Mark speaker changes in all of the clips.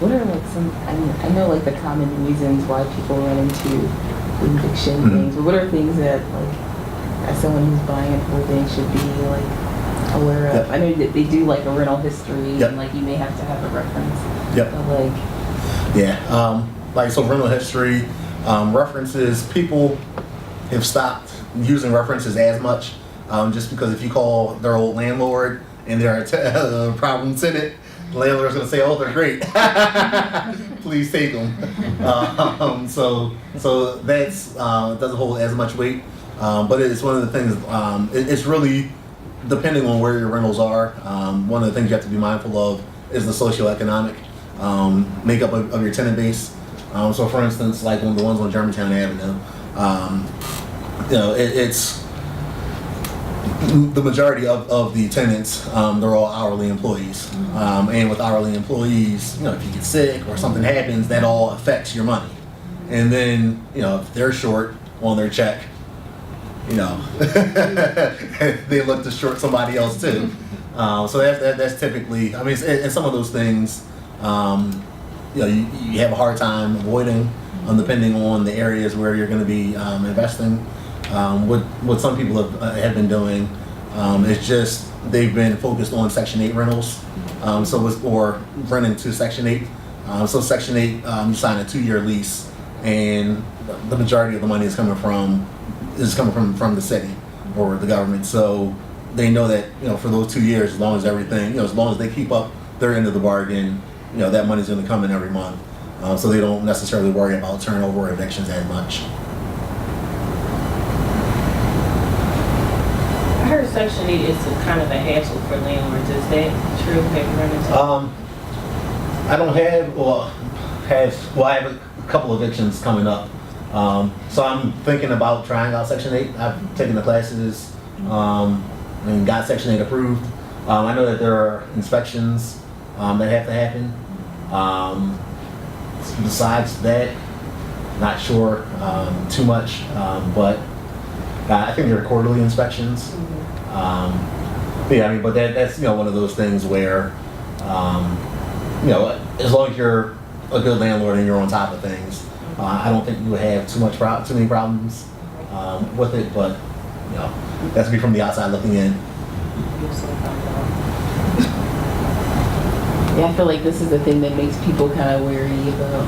Speaker 1: What are like some, I know like the common reasons why people run into eviction things, but what are things that like as someone who's buying a building should be like aware of? I know that they do like a rental history and like you may have to have a reference. But like
Speaker 2: like so rental history, references, people have stopped using references as much just because if you call their old landlord and there are problems in it, the landlord's going to say, oh, they're great. Please take them. So that's doesn't hold as much weight. But it's one of the things, it's really depending on where your rentals are. One of the things you have to be mindful of is the socio-economic makeup of your tenant base. So for instance, like the ones on Germantown Avenue, it's the majority of the tenants, they're all hourly employees. And with hourly employees, if you get sick or something happens, that all affects your money. And then, if they're short on their check, they look to short somebody else too. So that's typically, I mean, and some of those things, you have a hard time avoiding, depending on the areas where you're going to be investing. What some people have been doing is just they've been focused on Section 8 rentals, or renting to Section 8. So Section 8, you sign a 2-year lease, and the majority of the money is coming from the city or the government. So they know that for those 2 years, as long as everything, as long as they keep up their end of the bargain, that money's going to come in every month. So they don't necessarily worry about turnover or evictions as much.
Speaker 3: I heard Section 8 is kind of a hassle for landlords. Is that true? Have you run into that?
Speaker 2: I don't have, I have a couple evictions coming up. So I'm thinking about trying out Section 8. I've taken the classes and got Section 8 approved. I know that there are inspections that have to happen. Besides that, not sure too much, but I think there are quarterly inspections. But that's one of those things where as long as you're a good landlord and you're on top of things, I don't think you would have too many problems with it. But that's me from the outside looking in.
Speaker 1: yeah, I feel like this is the thing that makes people kind of wary about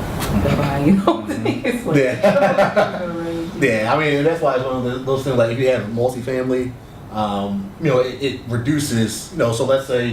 Speaker 1: buying homes. Like,
Speaker 2: Yeah, I mean that's why it's one of those things. Like if you have multifamily, it reduces. So let's say